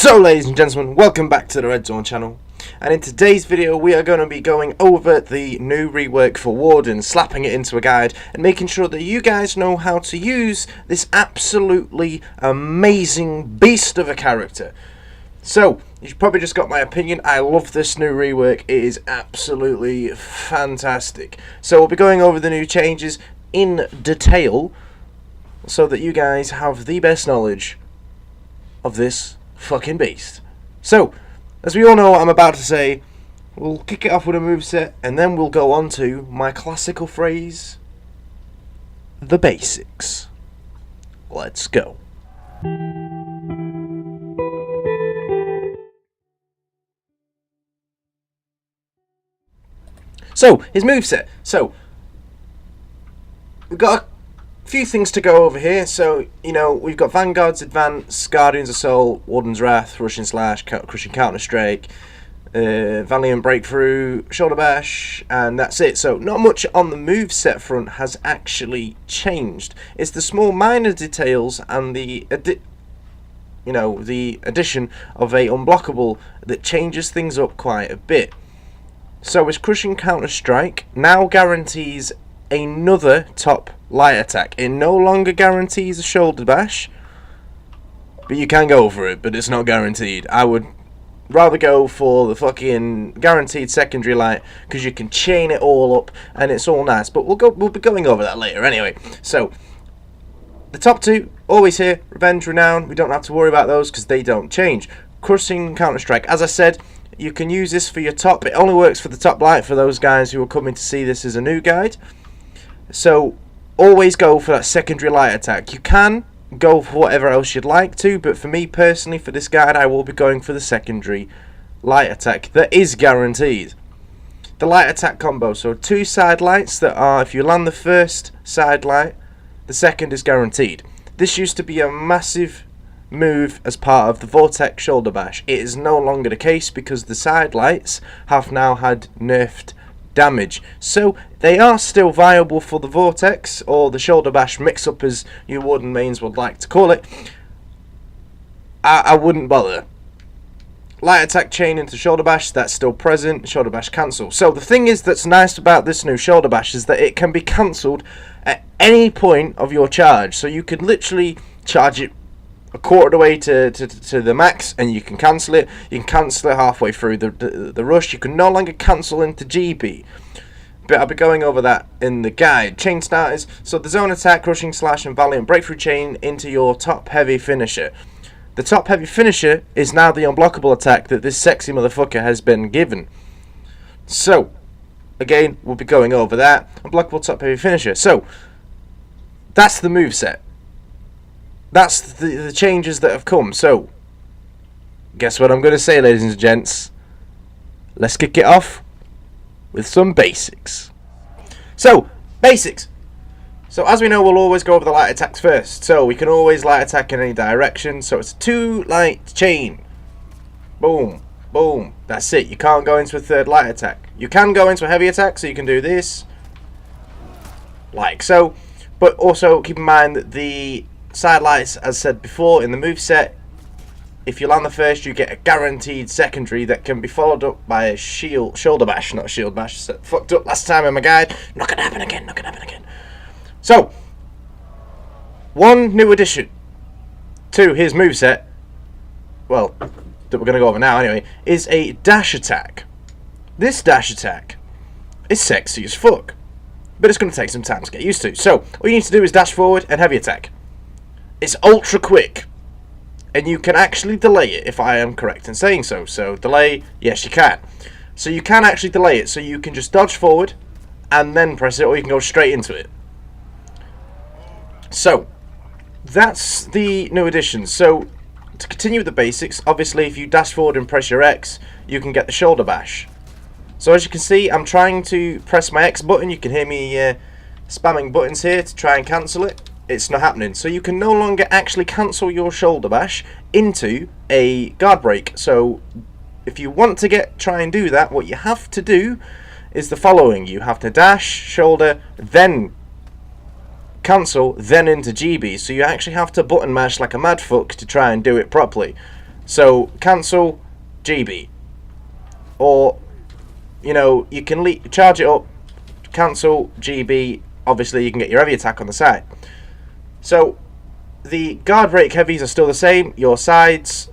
So ladies and gentlemen, welcome back to the Red Zone channel, and in today's video we are going to be going over the new rework for Warden, slapping it into a guide and making sure that you guys know how to use this absolutely amazing beast of a character. So, you've probably just got my opinion. I love this new rework. It is absolutely fantastic. So we'll be going over the new changes in detail so that you guys have the best knowledge of this fucking beast. So, as we all know what I'm about to say, we'll kick it off with a moveset and then we'll go on to my classical phrase, the basics. Let's go. So, his moveset. So, we've got a few things to go over here. So, you know, we've got Vanguard's Advance, Guardian's Assault, Warden's Wrath, Rushing Slash, Crushing Counter Strike, Valiant Breakthrough, Shoulder Bash, and that's it. So, not much on the moveset front has actually changed. It's the small minor details and the addition of a unblockable that changes things up quite a bit. So his Crushing Counter Strike now guarantees another top light attack. It no longer guarantees a shoulder bash, but you can go for it, but it's not guaranteed. I would rather go for the fucking guaranteed secondary light because you can chain it all up and it's all nice. But we'll be going over that later anyway. So the top two always here, Revenge, Renown. We don't have to worry about those because they don't change. Crushing Counter Strike, as I said, you can use this for your top. It only works for the top light for those guys who are coming to see this as a new guide. So always go for that secondary light attack. You can go for whatever else you'd like to, but for me personally, for this guide, I will be going for the secondary light attack that is guaranteed. The light attack combo, so two side lights that are, if you land the first side light, the second is guaranteed. This used to be a massive move as part of the Vortex Shoulder Bash. It is no longer the case because the side lights have now had nerfed damage. So they are still viable for the Vortex or the Shoulder Bash mix up, as you Warden mains would like to call it. I wouldn't bother. Light attack chain into Shoulder Bash, that's still present. Shoulder Bash cancel. So the thing is that's nice about this new Shoulder Bash is that it can be cancelled at any point of your charge. So you can literally charge it a quarter of the way to the max and you can cancel it. You can cancel it halfway through the rush. You can no longer cancel into GB, but I'll be going over that in the guide. Chain starters, so the zone attack, Rushing Slash and Valiant Breakthrough chain into your top heavy finisher. The top heavy finisher is now the unblockable attack that this sexy motherfucker has been given. So again, we'll be going over that. Unblockable top heavy finisher. So that's the moveset. That's the changes that have come. So, guess what I'm going to say, ladies and gents? Let's kick it off with some basics. So, basics. So, as we know, we'll always go over the light attacks first. So, we can always light attack in any direction. So, it's a two light chain. Boom, boom. That's it. You can't go into a third light attack. You can go into a heavy attack, so you can do this. Like so. But also, keep in mind that the side lights, as said before in the moveset, if you land the first, you get a guaranteed secondary that can be followed up by a shoulder bash, not a shield bash. So, fucked up last time in my guide. Not gonna happen again. Not gonna happen again. So, one new addition to his moveset, well, that we're gonna go over now anyway, is a dash attack. This dash attack is sexy as fuck, but it's gonna take some time to get used to. So, all you need to do is dash forward and heavy attack. It's ultra quick, and you can actually delay it if I am correct in saying so. So delay, yes you can. So you can actually delay it, so you can just dodge forward and then press it, or you can go straight into it. So that's the new addition. So to continue with the basics, obviously if you dash forward and press your X, you can get the shoulder bash. So as you can see, I'm trying to press my X button. You can hear me spamming buttons here to try and cancel it. It's not happening. So you can no longer actually cancel your shoulder bash into a guard break. So if you want to try and do that, what you have to do is the following. You have to dash, shoulder, then cancel, then into GB. So you actually have to button mash like a mad fuck to try and do it properly. So cancel GB, or you know, you can charge it up, cancel GB. Obviously, you can get your heavy attack on the side. So the guard break heavies are still the same. Your sides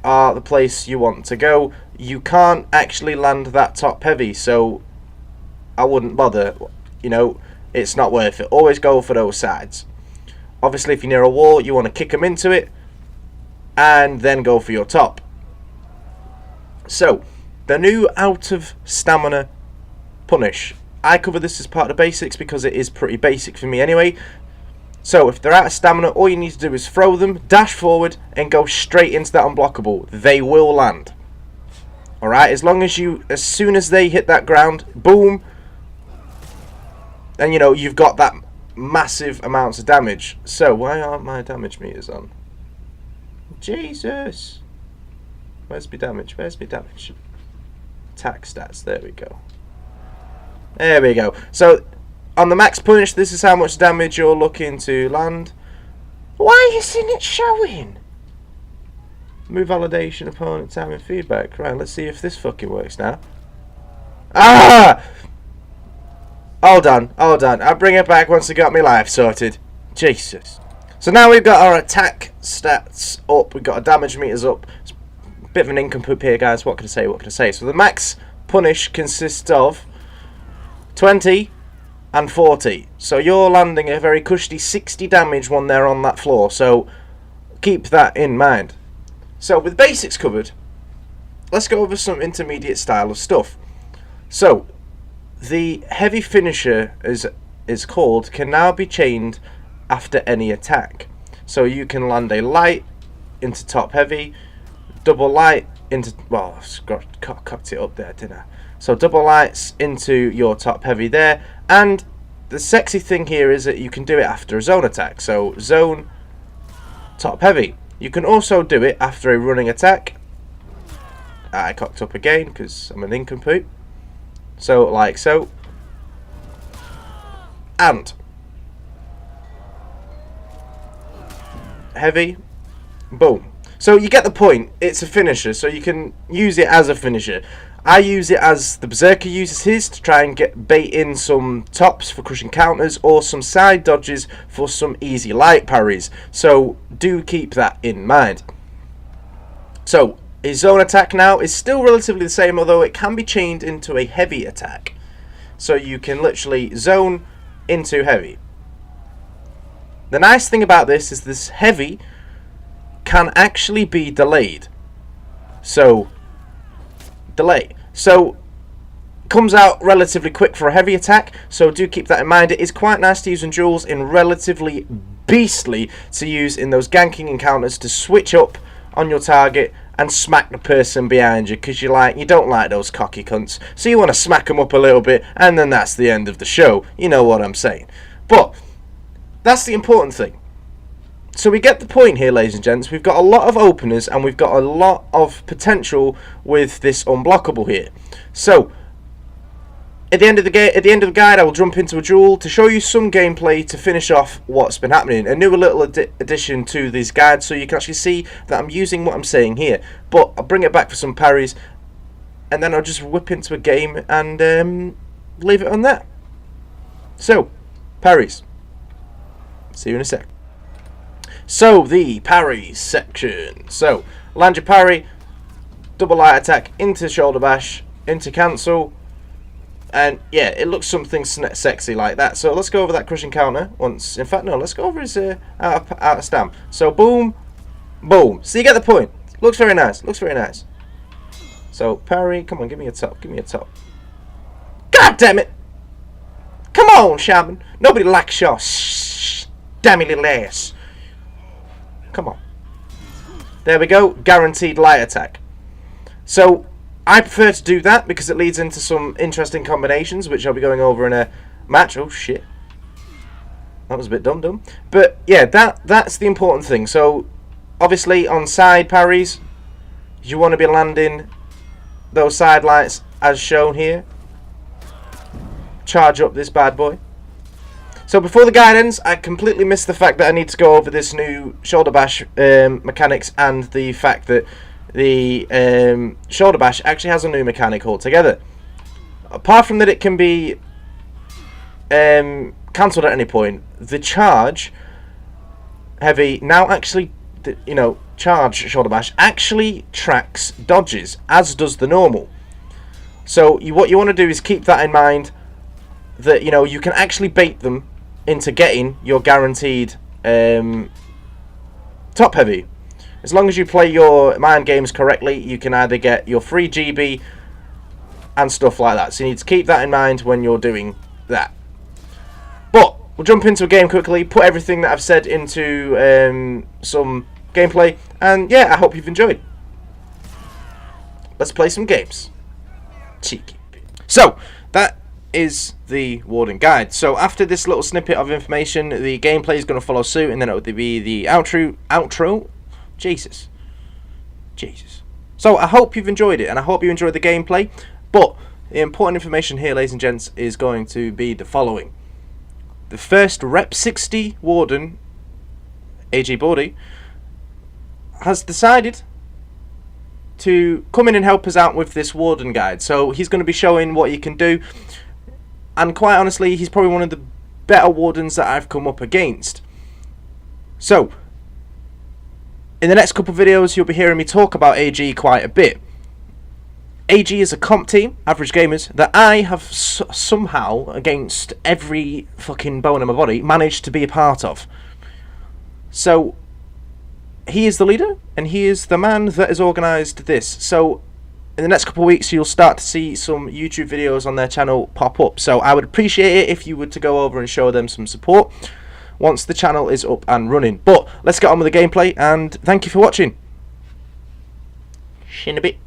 are the place you want to go. You can't actually land that top heavy, so I wouldn't bother. You know, it's not worth it. Always go for those sides. Obviously, if you're near a wall, you want to kick them into it and then go for your top. So the new out of stamina punish. I cover this as part of the basics because it is pretty basic for me anyway. So if they're out of stamina, all you need to do is throw them, dash forward, and go straight into that unblockable. They will land. Alright, as soon as they hit that ground, boom, and you know, you've got that massive amounts of damage. So why aren't my damage meters on? Jesus. Where's my damage? Where's my damage? Attack stats, there we go. There we go. So on the max punish, this is how much damage you're looking to land. Why isn't it showing? Move validation, opponent time and feedback. Right, let's see if this fucking works now. Ah! Hold on. I'll bring it back once I got my life sorted. Jesus. So now we've got our attack stats up. We've got our damage meters up. It's a bit of an incomplete here, guys. What can I say? So the max punish consists of 20 and 40. So you're landing a very cushy 60 damage when they're on that floor. So keep that in mind. So with basics covered, let's go over some intermediate style of stuff. So the heavy finisher is called can now be chained after any attack. So you can land a light into top heavy, double light into, well, I've cocked it up there, didn't I? So double lights into your top heavy there, and the sexy thing here is that you can do it after a zone attack. So zone top heavy. You can also do it after a running attack. I cocked up again because I'm an incomplete. So like so, and heavy, boom. So you get the point. It's a finisher, so you can use it as a finisher. I use it as the Berserker uses his to try and get bait in some tops for crushing counters or some side dodges for some easy light parries. So do keep that in mind. So his zone attack now is still relatively the same, although it can be chained into a heavy attack. So you can literally zone into heavy. The nice thing about this is this heavy can actually be delayed. So delay. So comes out relatively quick for a heavy attack, so do keep that in mind. It is quite nice to use in duels, and relatively beastly to use in those ganking encounters to switch up on your target and smack the person behind you, because you don't like those cocky cunts, so you want to smack them up a little bit, and then that's the end of the show. You know what I'm saying. But that's the important thing. So we get the point here, ladies and gents. We've got a lot of openers and we've got a lot of potential with this unblockable here. So at the end of the guide, I will jump into a duel to show you some gameplay to finish off what's been happening. A new little addition to this guide, so you can actually see that I'm using what I'm saying here. But I'll bring it back for some parries, and then I'll just whip into a game and leave it on that. So, parries. See you in a sec. So, the parries section. So, land your parry, double light attack into shoulder bash, into cancel, and yeah, it looks something sexy like that. So let's go over that crushing counter once. In fact, no, let's go over his out of stam. So boom, boom. So you get the point. Looks very nice. Looks very nice. So parry, come on, give me a top. Give me a top. God damn it! Come on, Shaman. Nobody likes your dammy little ass. Come on. There we go. Guaranteed light attack. So I prefer to do that because it leads into some interesting combinations, which I'll be going over in a match. Oh shit, that was a bit dumb. But yeah, that's the important thing. So obviously on side parries, you want to be landing those side lights as shown here. Charge up this bad boy. So before the guide ends, I completely missed the fact that I need to go over this new shoulder bash mechanics, and the fact that the shoulder bash actually has a new mechanic altogether. Apart from that, it can be cancelled at any point. The charge heavy now actually, charge shoulder bash actually tracks dodges, as does the normal. So what you want to do is keep that in mind, that you can actually bait them into getting your guaranteed top heavy. As long as you play your mind games correctly, you can either get your free GB and stuff like that. So you need to keep that in mind when you're doing that. But we'll jump into a game quickly, put everything that I've said into some gameplay, and yeah, I hope you've enjoyed. Let's play some games. Cheeky. So that is the Warden guide. So after this little snippet of information, the gameplay is going to follow suit, and then it will be the outro. Jesus. So I hope you've enjoyed it, and I hope you enjoyed the gameplay. But the important information here, ladies and gents, is going to be the following. The first Rep 60 Warden, AG Body, has decided to come in and help us out with this Warden guide. So he's going to be showing what he can do, and quite honestly, he's probably one of the better Wardens that I've come up against. So in the next couple of videos, you'll be hearing me talk about AG quite a bit. AG is a comp team, Average Gamers, that I have somehow, against every fucking bone in my body, managed to be a part of. So he is the leader, and he is the man that has organised this. So in the next couple of weeks, you'll start to see some YouTube videos on their channel pop up. So I would appreciate it if you were to go over and show them some support once the channel is up and running. But let's get on with the gameplay, and thank you for watching. See you in a bit.